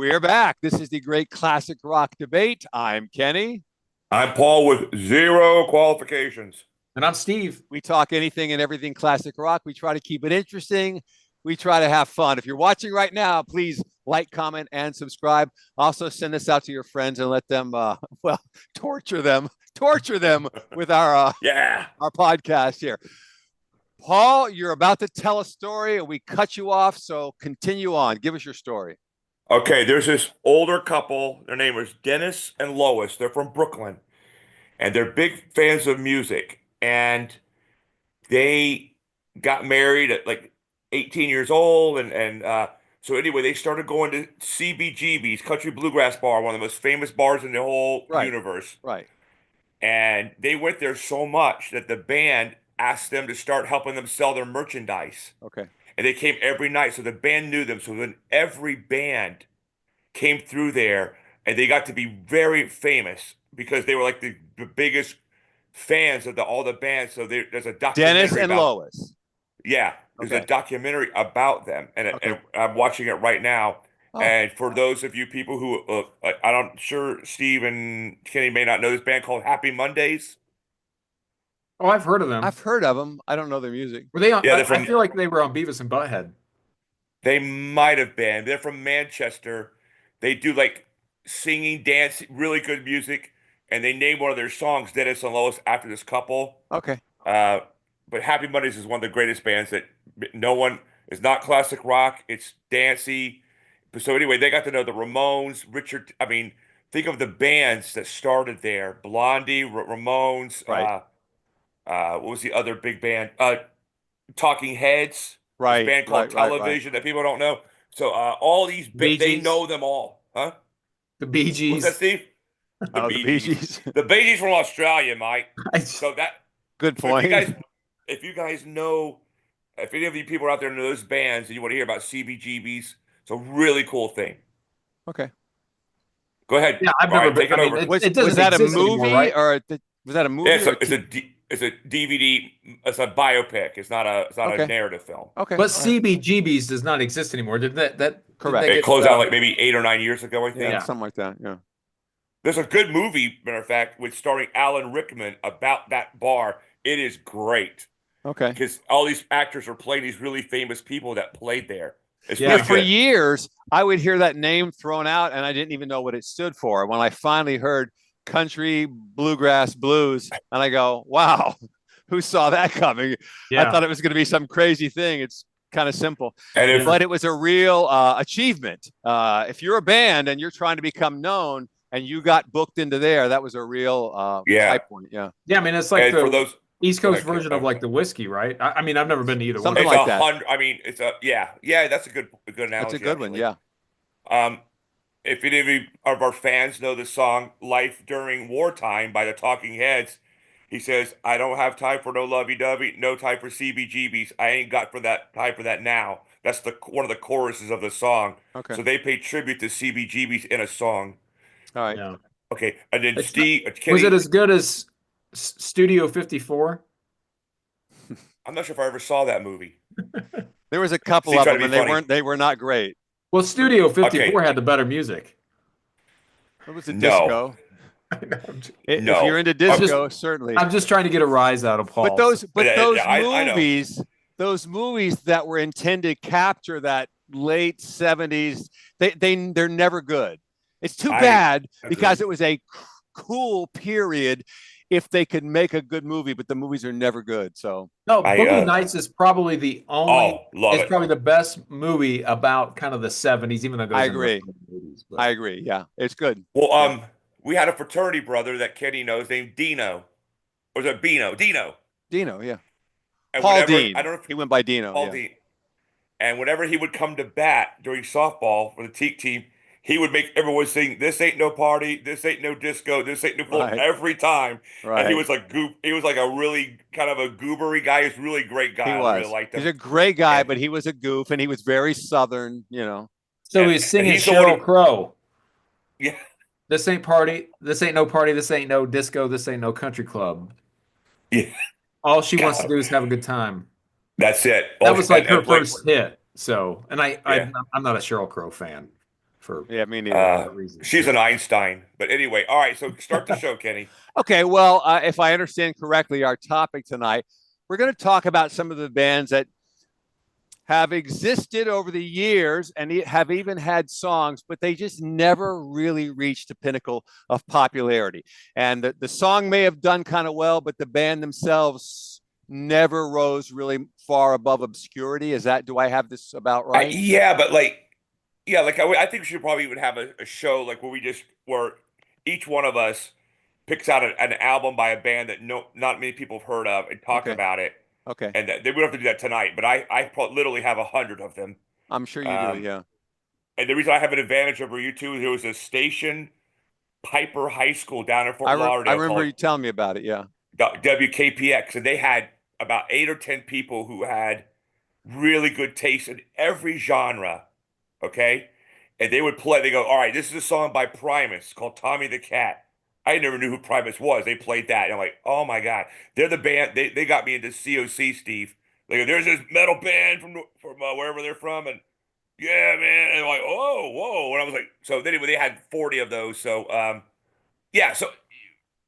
We're back. This is the Great Classic Rock Debate. I'm Kenny. I'm Paul with zero qualifications. And I'm Steve. We talk anything and everything classic rock. We try to keep it interesting. We try to have fun. If you're watching right now, please like, comment, and subscribe. Also, send this out to your friends and let them, torture them with our podcast here. Paul, you're about to tell a story, and we cut you off, so continue on. Give us your story. Okay, there's this older couple. Their name was Dennis and Lois. They're from Brooklyn, and they're big fans of music. And they got married at like 18 years old, so anyway, they started going to CBGB's, Country Bluegrass Bar, one of the most famous bars in the whole universe. Right. And they went there so much that the band asked them to start helping them sell their merchandise. Okay. And they came every night, so the band knew them. So then every band came through there, and they got to be very famous because they were like the biggest fans of all the bands. So there's a documentary Dennis and Lois. Yeah, there's a documentary about them, and I'm watching it right now. Oh. And for those of you people who, I'm sure Steve and Kenny may not know this band called Happy Mondays. Oh, I've heard of them. I've heard of them. I don't know their music. Were they on? Yeah, I feel like they were on Beavis and Butthead. They might have been. They're from Manchester. They do like singing, dance, really good music, and they named one of their songs Dennis and Lois after this couple. Okay. But Happy Mondays is one of the greatest bands that it's not classic rock, it's dancey. So anyway, they got to know the Ramones, think of the bands that started there. Blondie, Ramones, right. What was the other big band? Talking Heads. Right. This band called Television that people don't know. So all these they know them all. Huh? The Bee Gees. What's that, Steve? The Bee Gees. The Bee Gees from Australia, Mike. So that good point. If you guys know, if any of you people out there know those bands and you want to hear about CBGBs, it's a really cool thing. Okay. Go ahead. Yeah, I've never been. Over. Was that a movie or was that a movie? Yeah, it's a DVD. It's a biopic. It's not a narrative film. Okay. But CBGBs does not exist anymore. Did that correct? It closed out like maybe 8 or 9 years ago, I think. Yeah, something like that. Yeah. There's a good movie, matter of fact, with starring Alan Rickman about that bar. It is great. Okay. Because all these actors are playing these really famous people that played there. It's really for years, I would hear that name thrown out, and I didn't even know what it stood for. When I finally heard Country Bluegrass Blues, and I go, wow, who saw that coming? Yeah. I thought it was going to be some crazy thing. It's kind of simple. But it was a real achievement. If you're a band and you're trying to become known and you got booked into there, that was a real high point. Yeah. Yeah, I mean, it's like for those East Coast version of like the whiskey, right? I mean, I've never been to either one. Something like that. It's that's a good analogy. That's a good one, yeah. If any of our fans know the song "Life During Wartime" by the Talking Heads, he says, "I don't have time for no lovey-dovey, no time for CBGBs. I ain't got time for that now." That's one of the choruses of the song. Okay. So they pay tribute to CBGBs in a song. All right. Yeah. Okay, and then Kenny, was it as good as Studio 54? I'm not sure if I ever saw that movie. There was a couple of them, and they were not great. Well, Studio 54 had the better music. It was a disco. If you're into disco, certainly. I'm just trying to get a rise out of Paul. But those movies that were intended to capture that late 70s, they're never good. It's too bad because it was a cool period if they could make a good movie, but the movies are never good. So no, Boogie Nights is probably the only. It's probably the best movie about kind of the 70s, even though it goes I agree. I agree. Yeah, it's good. Well, we had a fraternity brother that Kenny knows named Dino, or was it Bino? Dino, yeah. And Paul Dean. I don't know if he went by Dino. Paul Dean. And whenever he would come to bat during softball for the Teak team, he would make everyone sing, "This ain't no party, this ain't no disco, this ain't no floor," every time. Right. And he was like he was like a really kind of a goobery guy. He's a really great guy. He was. I really liked him. He's a great guy, but he was a goof, and he was very Southern, So he's singing Sheryl Crow. Yeah. This ain't party, this ain't no party, this ain't no disco, this ain't no country club. Yeah. All she wants to do is have a good time. That's it. That was like her first hit. So, and I'm not a Sheryl Crow fan. for Yeah, me neither. reasons. She's an Einstein. But anyway, all right. So start the show, Kenny. Okay, well, if I understand correctly, our topic tonight, we're going to talk about some of the bands that have existed over the years and have even had songs, but they just never really reached the pinnacle of popularity. And the song may have done kind of well, but the band themselves never rose really far above obscurity. Do I have this about right? Yeah, but I think we should probably even have a show like where each one of us picks out an album by a band that not many people have heard of and talk Okay. about it. Okay. And we don't have to do that tonight, but I literally have 100 of them. I'm sure you do. Yeah. And the reason I have an advantage over you two is there was a station, Piper High School down in Fort I Lauderdale remember called you telling me about it. Yeah. WKPX, and they had about 8 or 10 people who had really good taste in every genre. Okay, and they would play. They go, all right, this is a song by Primus called Tommy the Cat. I never knew who Primus was. They played that, and I'm like, oh my god, they're the band. They got me into COC, Steve. They go, there's this metal band from wherever they're from, and yeah, man. And I'm like, oh, whoa. And I was like, so anyway, they had 40 of those. So, yeah. So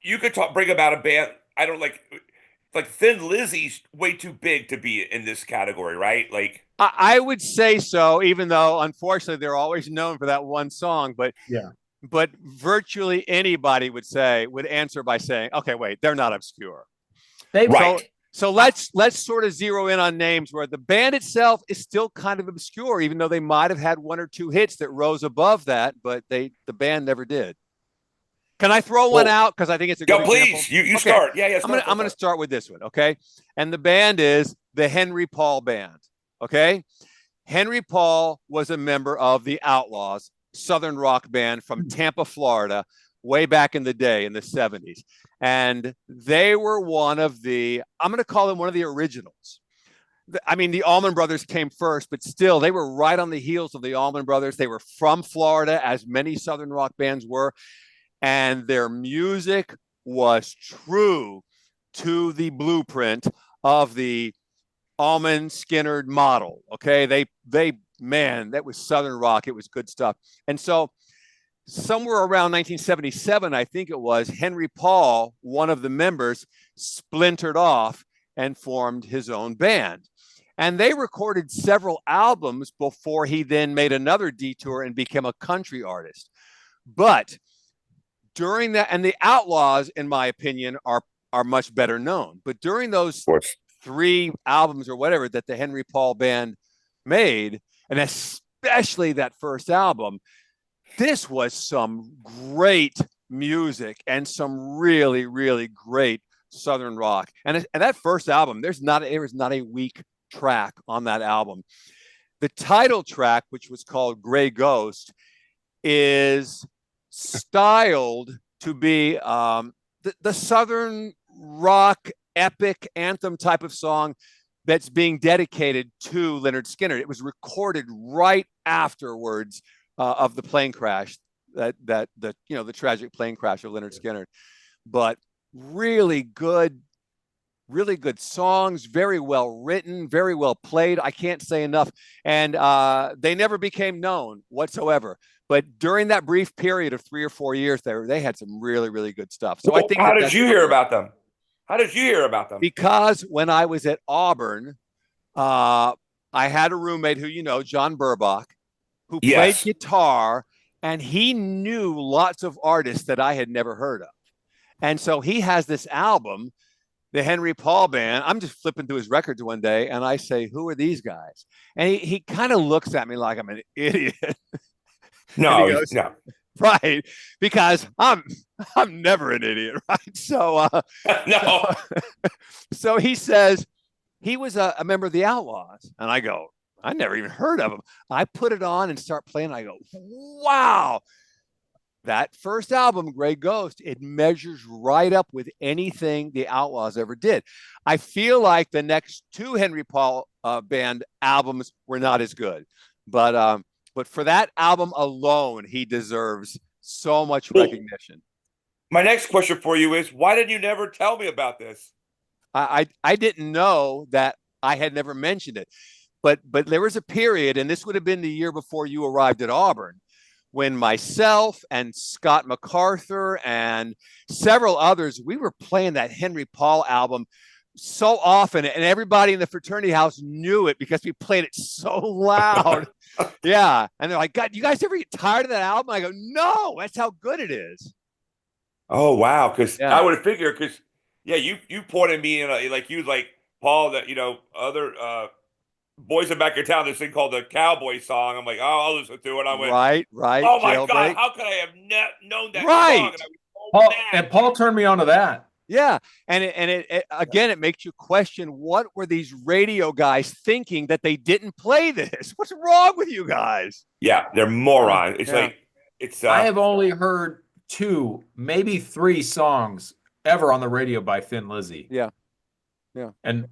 you could bring about a band. I don't like Thin Lizzy's way too big to be in this category, right? Like, I would say so, even though unfortunately they're always known for that one song. But yeah, but virtually anybody would answer by saying, okay, wait, they're not obscure. right. So let's sort of zero in on names where the band itself is still kind of obscure, even though they might have had 1 or 2 hits that rose above that, but the band never did. Can I throw one out? Because I think it's a good example. Please, you okay. Start. Yeah. I'm gonna start with this one, okay? And the band is the Henry Paul Band, okay? Henry Paul was a member of the Outlaws, Southern rock band from Tampa, Florida, way back in the day in the 70s. And they were I'm going to call them one of the originals. I mean, the Allman Brothers came first, but still, they were right on the heels of the Allman Brothers. They were from Florida, as many Southern rock bands were. And their music was true to the blueprint of the Allman Skinner model. Okay. Man, that was Southern rock. It was good stuff. And so somewhere around 1977, I think it was, Henry Paul, one of the members, splintered off and formed his own band. And they recorded several albums before he then made another detour and became a country artist. But during that, and the Outlaws, in my opinion, are much better known. But during those 3 albums or whatever that the Henry Paul Band made, and especially that first album, this was some great music and some really, really great Southern rock. And that first album, there was not a weak track on that album. The title track, which was called Gray Ghost, is styled to be the Southern rock epic anthem type of song that's being dedicated to Leonard Skinner. It was recorded right afterwards of the plane crash, the tragic plane crash of Leonard Skinner. But really good songs, very well written, very well played. I can't say enough. And they never became known whatsoever. But during that brief period of 3 or 4 years, they had some really, really good stuff. So I think. How did you hear about them? How did you hear about them? Because when I was at Auburn, I had a roommate who John Burbach, who played guitar, and he knew lots of artists that I had never heard of. And so he has this album, the Henry Paul Band. I'm just flipping through his records one day, and I say, who are these guys? And he kind of looks at me like I'm an idiot. No, goes, no. Right, because I'm never an idiot, right? So no. So he says he was a member of the Outlaws, and I go, I never even heard of him. I put it on and start playing. And I go, wow, that first album, Gray Ghost, it measures right up with anything the Outlaws ever did. I feel like the next 2 Henry Paul Band albums were not as good, but for that album alone, he deserves so much recognition. My next question for you is, why did you never tell me about this? I didn't know that I had never mentioned it, but there was a period, and this would have been the year before you arrived at Auburn, when myself and Scott MacArthur and several others, we were playing that Henry Paul album so often, and everybody in the fraternity house knew it because we played it so loud. Yeah. And they're like, God, you guys ever get tired of that album? I go, no, that's how good it is. Oh wow, because Yeah. I would have figured, because yeah, you pointed me in like you like Paul, that other boys in back of town, this thing called the Cowboy Song. I'm like, oh, I'll listen to it. I went, Right. oh my God, Jailbreak. how could I have known that Right. song? And I was so mad. Paul turned me on to that. Yeah. And it again, it makes you question, what were these radio guys thinking that they didn't play this? What's wrong with you guys? Yeah, they're morons. It's Yeah. like it's I have only heard 2, maybe 3 songs ever on the radio by Thin Lizzy. Yeah. And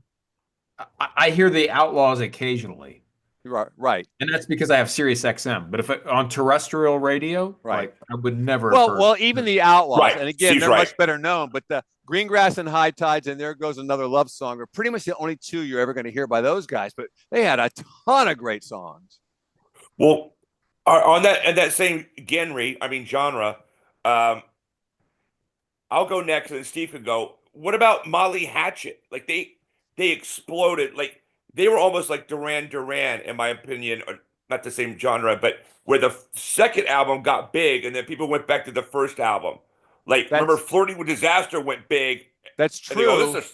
I hear the Outlaws occasionally. Right. And that's because I have Sirius XM. But if on terrestrial radio, Right. like, I would never have heard. Well, even the Outlaws, Right. and again, Steve's they're right. much better known, but the Greengrass and High Tides and There Goes Another Love Song are pretty much the only 2 you're ever going to hear by those guys. But they had a ton of great songs. Well, on that same genre, I'll go next, and Steve can go. What about Molly Hatchet? Like they exploded. Like they were almost like Duran Duran, in my opinion. Or not the same genre, but where the second album got big, and then people went back to the first album. Like remember, Flirting with Disaster went big. That's And they go, true. this is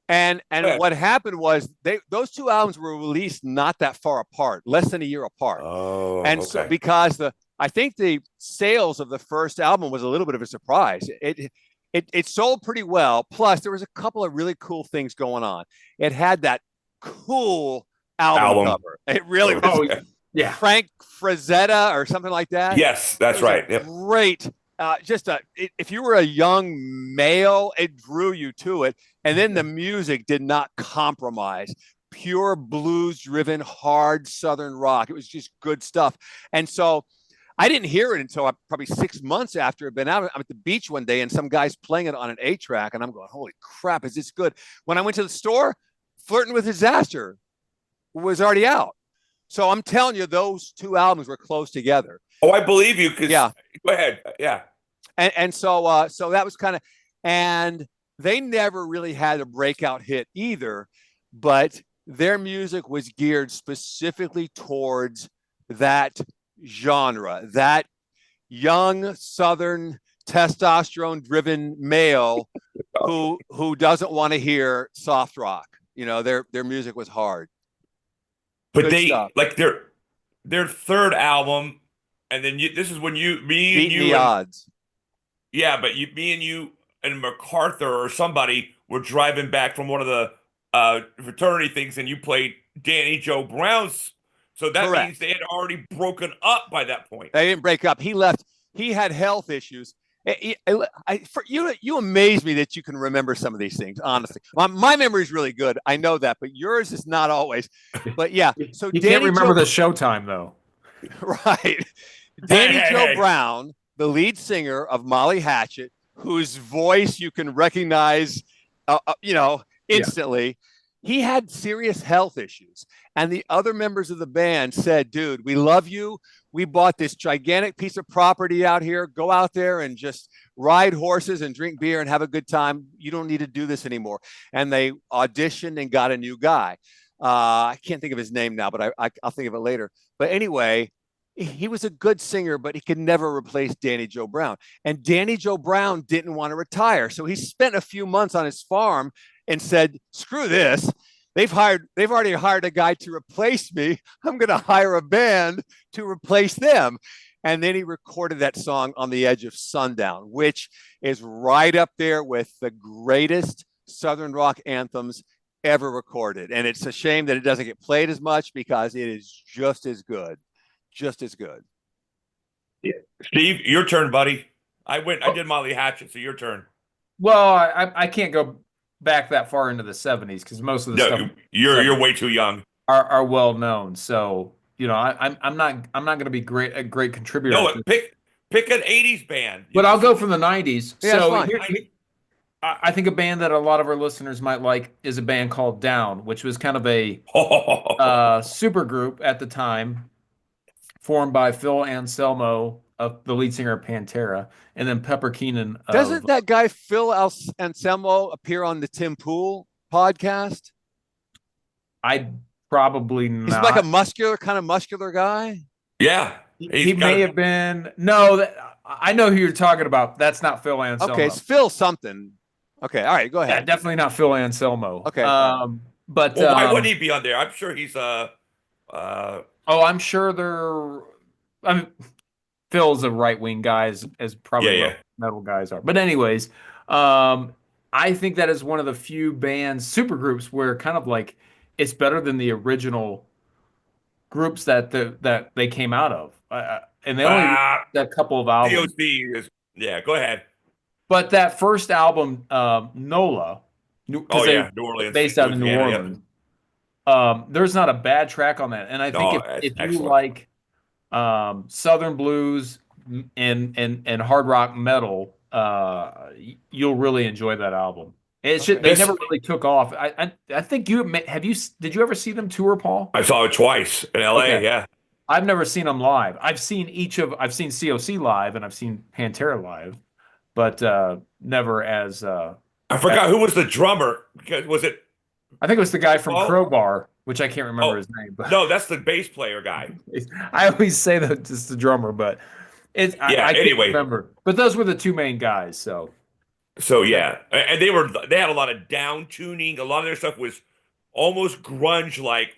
And what happened was those 2 albums were released not that far apart, less than a year apart. Oh, and okay. so because I think the sales of the first album was a little bit of a surprise. It sold pretty well. Plus, there was a couple of really cool things going on. It had that cool album cover. It really was. Oh, yeah. Frank Frazetta or something like that. Yes, that's right. Yep. Great. If you were a young male, it drew you to it. And then the music did not compromise. Pure blues-driven, hard Southern rock. It was just good stuff. And so I didn't hear it until probably 6 months after it had been out. I'm at the beach one day, and some guy's playing it on an 8-track, and I'm going, holy crap, is this good? When I went to the store, Flirting with Disaster was already out. So I'm telling you, those 2 albums were close together. Oh, I believe you. Yeah. Go ahead. Yeah. And so that was kind of, and they never really had a breakout hit either, but their music was geared specifically towards that genre, that young Southern testosterone-driven male who doesn't want to hear soft rock. Their music was hard. But Good they stuff. like their third album, and then this is when me and Beating you the odds. Yeah, but me and you and MacArthur or somebody were driving back from one of the fraternity things, and you played Danny Joe Brown's. So that Correct. means they had already broken up by that point. They didn't break up. He left. He had health issues. You amaze me that you can remember some of these things. Honestly, my memory is really good. I know that, but yours is not always. But yeah, so you can't remember the showtime though, right? Danny Joe Brown, the lead singer of Molly Hatchet, whose voice you can recognize, instantly. Yeah. He had serious health issues, and the other members of the band said, "Dude, we love you. We bought this gigantic piece of property out here. Go out there and just ride horses and drink beer and have a good time. You don't need to do this anymore." And they auditioned and got a new guy. I can't think of his name now, but I'll think of it later. But anyway, he was a good singer, but he could never replace Danny Joe Brown. And Danny Joe Brown didn't want to retire, so he spent a few months on his farm and said, "Screw this. They've already hired a guy to replace me. I'm going to hire a band to replace them." And then he recorded that song On the Edge of Sundown, which is right up there with the greatest Southern rock anthems ever recorded. And it's a shame that it doesn't get played as much because it is just as good. Just as good. Yeah. Steve, your turn, buddy. I did Molly Hatchet, so your turn. Well, I can't go back that far into the 70s because most of the stuff you're way too young. Are well known. So I'm not going to be a great contributor. No, pick an 80s band. But I'll go from the 90s. Yeah, so I think a band that a lot of our listeners might like is a band called Down, which was kind of a super group at the time. formed by Phil Anselmo, of the lead singer of Pantera, and then Pepper Keenan of. Doesn't that guy Phil Anselmo appear on the Tim Pool podcast? I probably He's like a not. kind of muscular guy. Yeah, He may have been. No, I know who you're talking about. That's not Phil Anselmo. Okay, it's Phil something. Okay, all right, go Yeah, ahead. definitely not Phil Anselmo. Okay. But well, why wouldn't he be on there? I'm sure he's oh, I'm sure they're. I mean, Phil's a right wing guy, as yeah, probably yeah. most metal guys are. But anyways, I think that is one of the few bands, supergroups, where kind of like it's better than the original groups that they came out of. And they only released a couple of albums. DOC is yeah. Go ahead. But that first album, NOLA, because they New Orleans, based out of New Louisiana, Orleans. There's not a bad track on that, and I think No, if you excellent. like Southern blues and hard rock metal, you'll really enjoy that album. It's just, they never really took off. I think did you ever see them tour, Paul? I saw it twice in LA. Okay. Yeah, I've never seen them live. I've seen COC live and I've seen Pantera live, but never as I forgot who was the drummer. Was it? I think it was the guy from Oh. Crowbar, which I can't remember his name. But no, that's the bass player guy. I always say that it's the drummer, but I can't remember. But those were the two main guys. So yeah, and they had a lot of down tuning. A lot of their stuff was almost grunge like.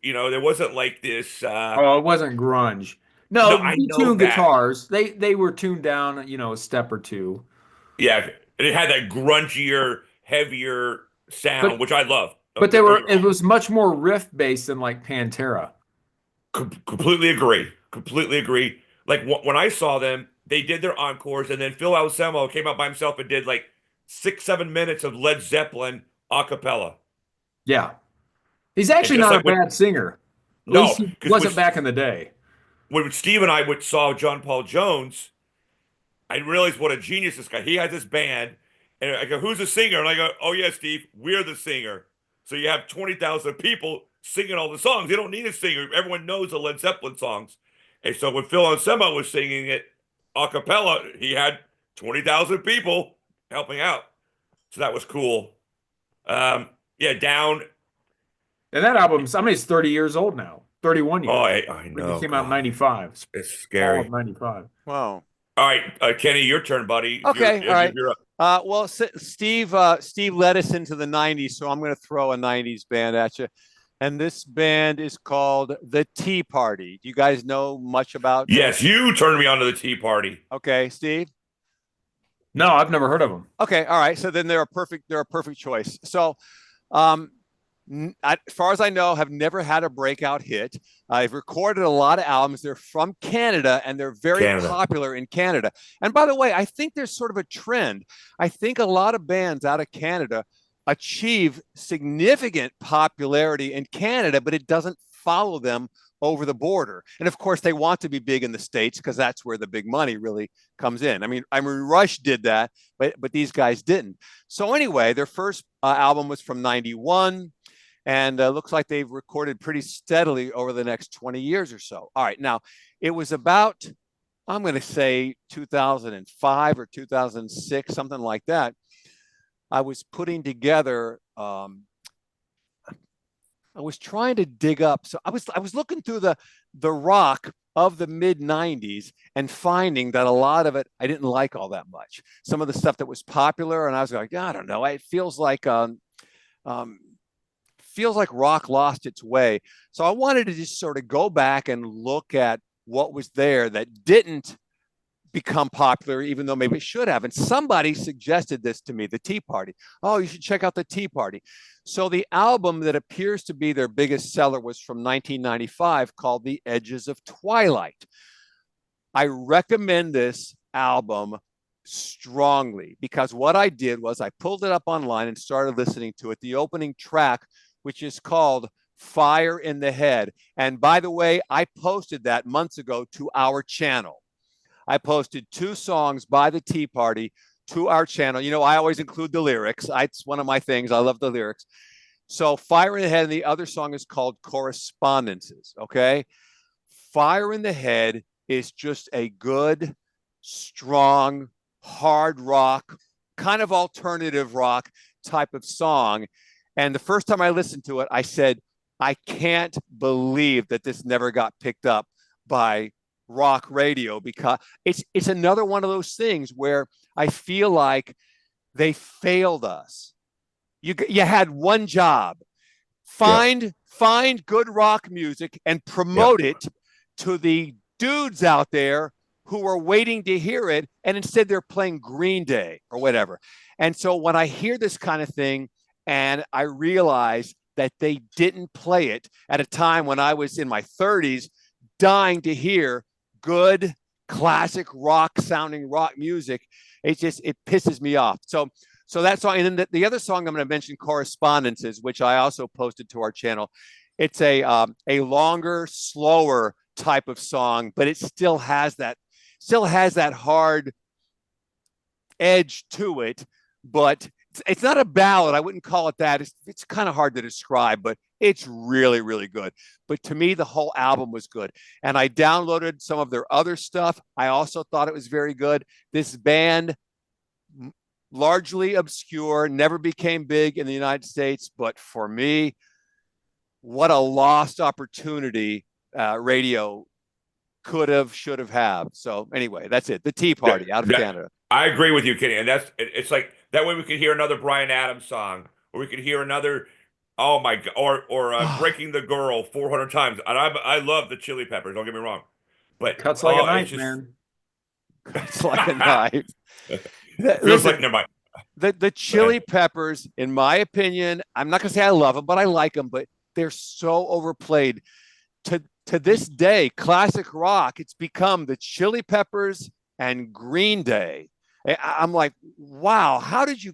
There wasn't like this. Oh, it wasn't grunge. No, I know tuned that. guitars. They were tuned down, a step or two. Yeah, it had that grungier, heavier sound, which I love. But it was much more riff based than like Pantera. Completely agree. Completely agree. Like when I saw them, they did their encores, and then Phil Anselmo came out by himself and did like 6-7 minutes of Led Zeppelin a cappella. Yeah, he's actually not a bad singer. At least he wasn't back in the day. When Steve and I saw John Paul Jones, I realized what a genius this guy. He had this band, and I go, "Who's the singer?" And I go, "Oh yeah, Steve, we're the singer." So you have 20,000 people singing all the songs. You don't need a singer. Everyone knows the Led Zeppelin songs. And so when Phil Anselmo was singing it a cappella, he had 20,000 people helping out. So that was cool. Yeah, Down. And that album's, it's 30 years old now. 31 years. Oh, I know. It came out in 95. It's scary. All of 95. Wow. All right, Kenny, your turn, buddy. Okay, all right. Well, Steve led us into the 90s, so I'm going to throw a 90s band at you. And this band is called The Tea Party. Do you guys know much about Yes, you turned me on to The Tea Party. Okay, Steve? No, I've never heard of them. Okay, all right. So then they're a perfect choice. So as far as I know, have never had a breakout hit. I've recorded a lot of albums. They're from Canada, and they're very popular in Canada. And by the way, I think there's sort of a trend. I think a lot of bands out of Canada achieve significant popularity in Canada, but it doesn't follow them over the border. And of course, they want to be big in the States because that's where the big money really comes in. I mean, Rush did that, but these guys didn't. So anyway, their first album was from 91. And looks like they've recorded pretty steadily over the next 20 years or so. All right. Now, it was about, I'm going to say 2005 or 2006, something like that. I was putting together, I was trying to dig up. So I was looking through the rock of the mid 90s and finding that a lot of it, I didn't like all that much. Some of the stuff that was popular. And I was like, I don't know. It feels like rock lost its way. So I wanted to just sort of go back and look at what was there that didn't become popular, even though maybe it should have. And somebody suggested this to me, The Tea Party. Oh, you should check out The Tea Party. So the album that appears to be their biggest seller was from 1995 called The Edges of Twilight. I recommend this album strongly because what I did was I pulled it up online and started listening to it. The opening track, which is called Fire in the Head. And by the way, I posted that months ago to our channel. I posted 2 songs by The Tea Party to our channel. You know, I always include the lyrics. It's one of my things. I love the lyrics. So Fire in the Head, and the other song is called Correspondences, okay? Fire in the Head is just a good, strong, hard rock, kind of alternative rock type of song. And the first time I listened to it, I said, I can't believe that this never got picked up by rock radio, because it's another one of those things where I feel like they failed us. You had one job: find good rock music and promote it to the dudes out there who are waiting to hear it, and instead they're playing Green Day or whatever. And so when I hear this kind of thing, and I realize that they didn't play it at a time when I was in my 30s, dying to hear good classic rock sounding rock music, it pisses me off. So that song, and then the other song I'm going to mention, Correspondences, which I also posted to our channel. It's a longer, slower type of song, but it still has that hard edge to it. But it's not a ballad. I wouldn't call it that. It's kind of hard to describe, but it's really, really good. But to me, the whole album was good. And I downloaded some of their other stuff. I also thought it was very good. This band, largely obscure, never became big in the United States. But for me, what a lost opportunity radio could have, should have. So anyway, that's it. The Tea Party out of Canada. I agree with you, Kenny. And it's like that way we could hear another Bryan Adams song, or we could hear another, oh my God, or Breaking the Girl 400 times. And I love the Chili Peppers, don't get me wrong. But Cuts like a knife, man. Cuts like a knife. Feels like, never mind. The Chili Peppers, in my opinion, I'm not going to say I love them, but I like them, but they're so overplayed. To this day, classic rock, it's become the Chili Peppers and Green Day. I'm like, wow, how did you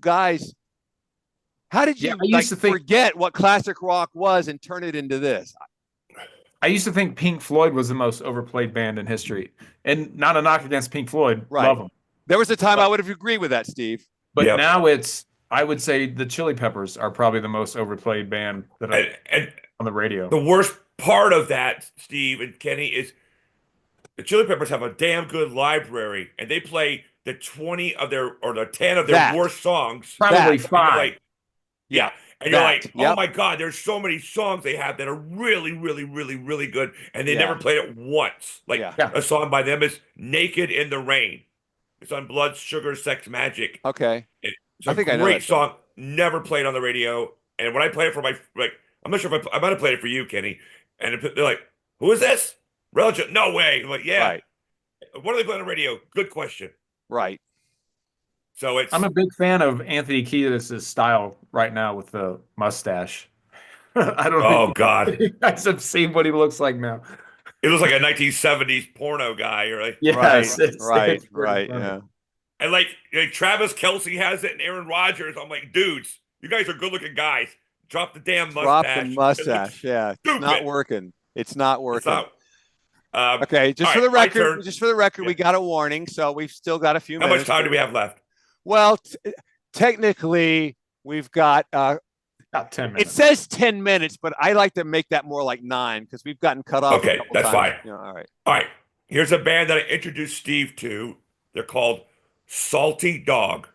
forget what classic rock was and turn it into this? I used to think Pink Floyd was the most overplayed band in history. And not a knock against Pink Floyd. Right. Love them. There was a time I would have agreed with that, Steve. But now I would say the Chili Peppers are probably the most overplayed band that on the radio. The worst part of that, Steve and Kenny, is the Chili Peppers have a damn good library, and they play the 20 of their, or the 10 of their worst songs. Probably 5. And you're like, oh my God, there's so many songs they have that are really, really, really, really good, and they never played it once. Like a song by them is "Naked in the Rain." It's on Blood, Sugar, Sex, Magic. Okay. It's a great song, never played on the radio. And when I played it for I'm not sure if I might have played it for you, Kenny. And they're like, who is this? Relative? No way. I'm like, yeah. Right. What are they playing on the radio? Good question. Right. So I'm a big fan of Anthony Kiedis' style right now with the mustache. I don't know. Oh, God. You guys have seen what he looks like now. It looks like a 1970s porno guy, right? Yes, right. Yeah. And like Travis Kelce has it and Aaron Rodgers. I'm like, dudes, you guys are good-looking guys. Drop the damn mustache. Drop the mustache. Yeah. It's not working. It's not working. Okay, just for the record, we got a warning, so we've still got a few minutes. How much time do we have left? Well, technically, we've got about 10 minutes. It says 10 minutes, but I like to make that more like 9 because we've gotten cut off. Okay, that's fine. All right. All right. Here's a band that I introduced Steve to. They're called Salty Dog.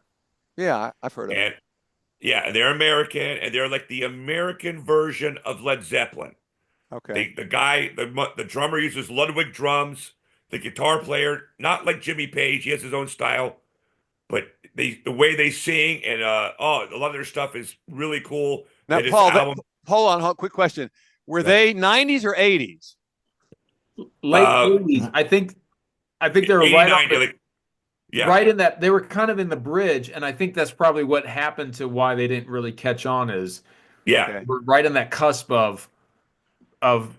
Yeah, I've heard of them. Yeah, they're American, and they're like the American version of Led Zeppelin. Okay. The drummer uses Ludwig drums. The guitar player, not like Jimmy Page, he has his own style, but the way they sing and a lot of their stuff is really cool. Now, Paul, hold on, quick question: were they 90s or 80s? Late 80s, I think they were right in that. They were kind of in the bridge, and I think that's probably what happened to why they didn't really catch on. We're right in that cusp of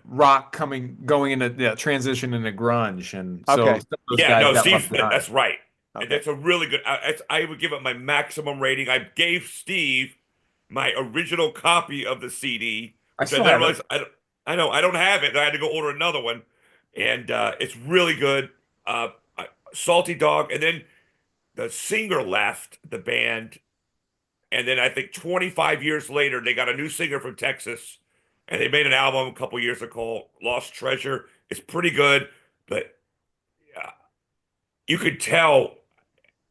rock going into transition into grunge, and so Steve, that's right. Okay. That's a really good. I would give it my maximum rating. I gave Steve my original copy of the CD. I know I don't have it. I had to go order another one, and it's really good. Salty Dog, and then the singer left the band, and then I think 25 years later they got a new singer from Texas. And they made an album a couple years ago, Lost Treasure. It's pretty good, but you could tell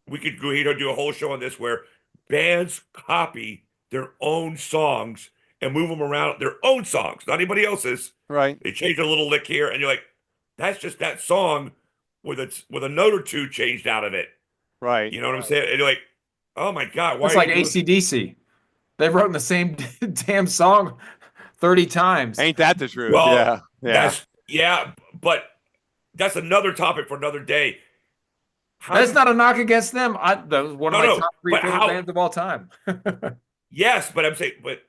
we could go here do a whole show on this where bands copy their own songs and move them around their own songs, not anybody else's. Right. They change a little lick here, and you're like, that's just that song with a note or two changed out of it. Right. You know what I'm saying? And you're like, oh my God, why It's are like you doing? AC/DC. They've written the same damn song 30 times. Ain't that the truth? Well, Yeah. Yeah. yeah, but that's another topic for another day. That's not a knock against them. That was one of my top three but favorite bands of all time. Yes, but I'm saying, but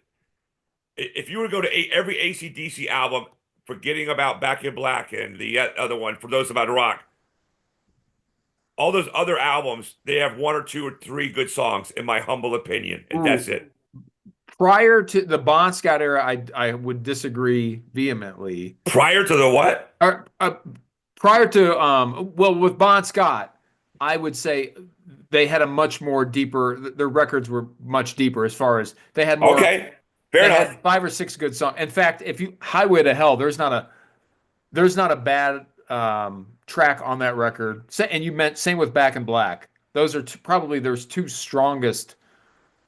if you were to go to every AC/DC album, forgetting about Back in Black and the other one, For Those About Rock, all those other albums, they have one or two or three good songs, in my humble opinion, and that's it. Prior to the Bon Scott era, I would disagree vehemently. Prior to the what? Prior to well, with Bon Scott, I would say they had a much more deeper. Their records were much deeper as far as they had more. Okay, fair they enough. had 5 or 6 good songs. In fact, if you Highway to Hell, there's not a bad track on that record. And you meant same with Back in Black. Those are probably there's two strongest.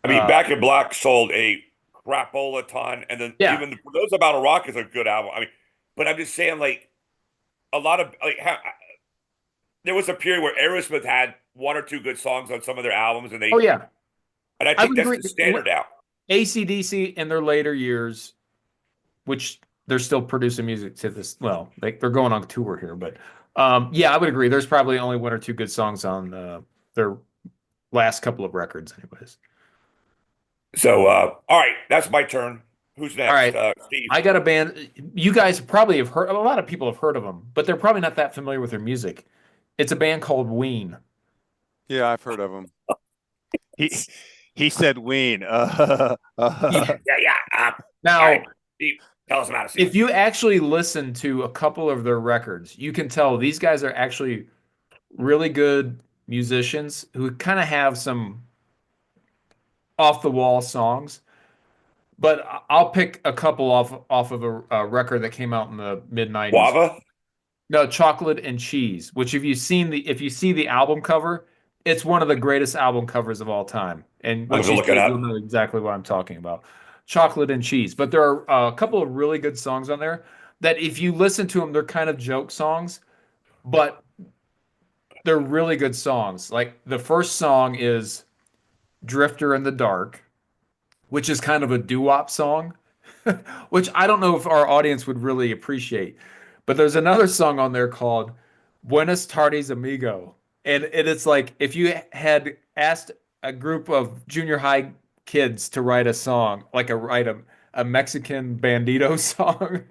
I mean, Back in Black sold a crapola ton, and then Yeah. even For Those About a Rock is a good album. I mean, but I'm just saying, like, a lot of there was a period where Aerosmith had one or two good songs on some of their albums, and Oh yeah, and I think that's the standard now. AC/DC in their later years, which they're still producing music to this. Well, they're going on tour here, but yeah, I would agree. There's probably only one or two good songs on their last couple of records, anyways. So, all right, that's my turn. Who's next? All right, Steve. I got a band. You guys probably have heard. A lot of people have heard of them, but they're probably not that familiar with their music. It's a band called Ween. Yeah, I've heard of him. He said Ween. Yeah. Now, right, Steve, tell us about it, Steve. if you actually listen to a couple of their records, you can tell these guys are actually really good musicians who kind of have some off the wall songs. But I'll pick a couple off of a record that came out in the mid 90s. Guava? No, Chocolate and Cheese, which if you see the album cover, it's one of the greatest album covers of all time. And once you see it, you'll know exactly what I'm talking about. Chocolate and Cheese. But there are a couple of really good songs on there that if you listen to them, they're kind of joke songs, but they're really good songs. Like the first song is Drifter in the Dark, which is kind of a doo-wop song, which I don't know if our audience would really appreciate. But there's another song on there called Buenas Tardes, Amigo. And it's like if you had asked a group of junior high kids to write a song, like write a Mexican bandito song,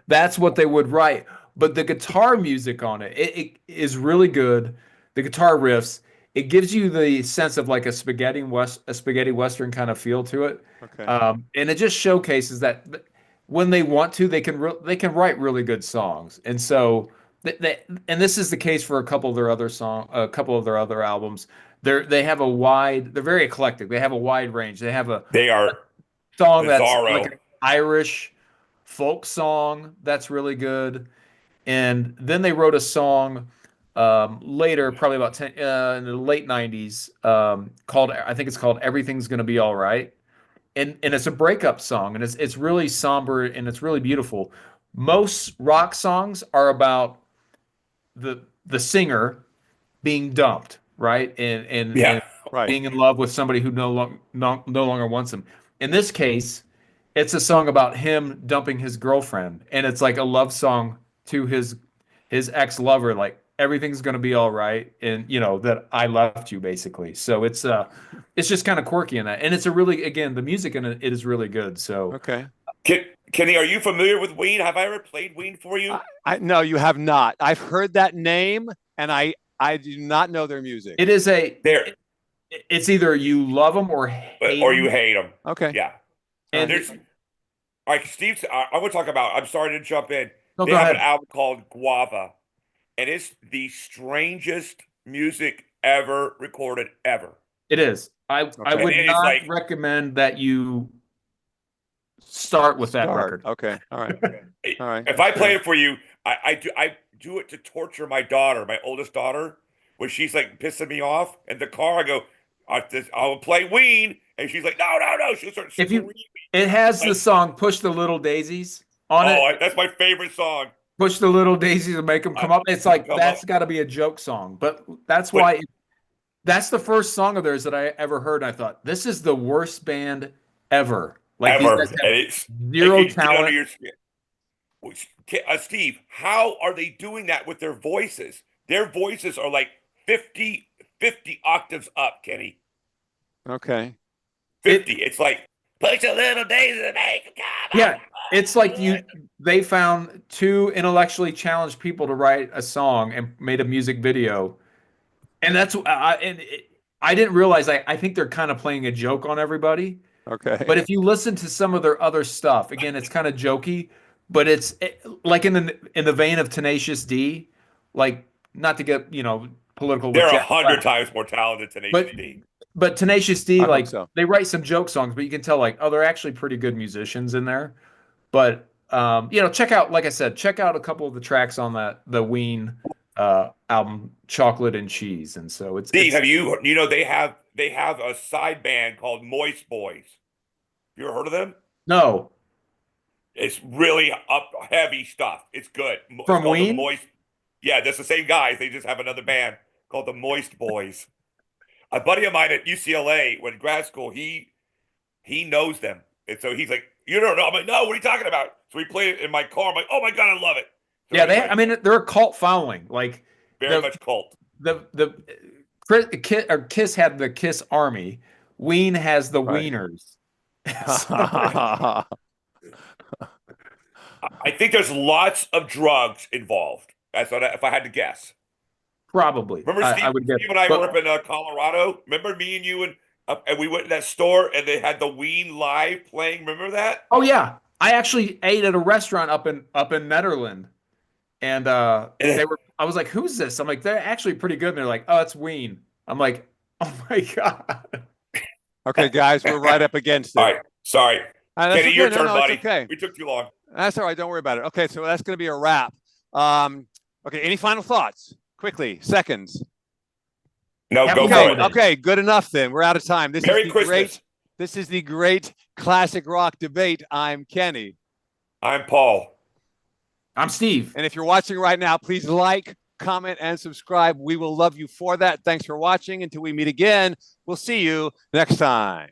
that's what they would write. But the guitar music on it is really good. The guitar riffs, it gives you the sense of like a spaghetti western kind of feel to it. Okay. And it just showcases that when they want to, they can write really good songs. And so and this is the case for a couple of their other albums. They're very eclectic. They have a wide range. They have a song bizarro. That's like an Irish folk song that's really good. And then they wrote a song later, probably about in the late 90s, I think it's called Everything's Gonna Be All Right. And it's a breakup song, and it's really somber and it's really beautiful. Most rock songs are about the singer being dumped, right? And being in love with somebody who no longer wants him. In this case, it's a song about him dumping his girlfriend, and it's like a love song to his ex-lover, like everything's gonna be all right, and that I left you, basically. So it's just kind of quirky in that, and it's the music in it is really good. So okay. Kenny, are you familiar with Ween? Have I ever played Ween for you? No, you have not. I've heard that name, and I do not know their music. It is it's either you love them or you hate them. Okay. Yeah. And all right, Steve, I want to talk about. I'm sorry to jump in. No, they go have ahead. an album called Guava, and it's the strangest music ever recorded ever. It is. I would not recommend that you start with that Start. record. Okay. All right. All right. If I play it for you, I do it to torture my daughter, my oldest daughter, when she's like pissing me off in the car. I go, I'll play Ween, and she's like, no, no, no. She'll start If screaming. it has the Like, song "Push the Little Daisies" on it. oh, that's my favorite song. Push the little daisies and make them come up. It's like Come that's up. got to be a joke song, but that's But- why that's the first song of theirs that I ever heard. And I thought this is the worst band ever. Like these Ever. guys And have it's zero like you get under talent. your skin. Steve, how are they doing that with their voices? Their voices are like 50 octaves up, Kenny. Okay. 50. It's like, push a little daisy to make it come Yeah, up. it's like they found two intellectually challenged people to write a song and made a music video, and I didn't realize. I think they're kind of playing a joke on everybody. Okay. But if you listen to some of their other stuff, again, it's kind of jokey, but it's like in the vein of Tenacious D, like not to get political. They're with 100 times more talented than but HD. but Tenacious D, I hope like so. they write some joke songs, but you can tell like, oh, they're actually pretty good musicians in there. But check out, like I said, check out a couple of the tracks on the Ween album, Chocolate and Cheese. And so Steve, have you know they have a side band called Moist Boys. You ever heard of them? no It's really up heavy stuff. It's good. It's from called the Ween. Moist. Yeah, that's the same guys. They just have another band called the Moist Boys. A buddy of mine at UCLA, when grad school, he knows them, and so he's like, "You don't know?" I'm like, "No, what are you talking about?" So we played it in my car. I'm like, "Oh my god, I love it!" So Yeah, anyway, I mean, they're a cult following. Like very much cult. the Kiss had the Kiss Army. Ween has the Right. Wieners. I think there's lots of drugs involved. That's what if I had to guess. Probably. Remember, I would guess. Steve and I But- were up in Colorado. Remember me and you and we went to that store and they had the Ween live playing. Remember that? Oh yeah, I actually ate at a restaurant up in Netherland, and they were. I was like, "Who's this?" I'm like, "They're actually pretty good." And they're like, "Oh, it's Ween." I'm like, "Oh my god." Okay, guys, we're right up against it. All right, sorry. That's Kenny, okay. your No, turn, no, buddy. it's okay. We took too long. That's all right. Don't worry about it. Okay, so that's going to be a wrap. Okay, any final thoughts? Quickly, seconds. No, Happy go for holidays. it. Okay, good enough then. We're out of time. Merry Christmas. This is the great classic rock debate. I'm Kenny. I'm Paul. I'm Steve. And if you're watching right now, please like, comment, and subscribe. We will love you for that. Thanks for watching. Until we meet again, we'll see you next time.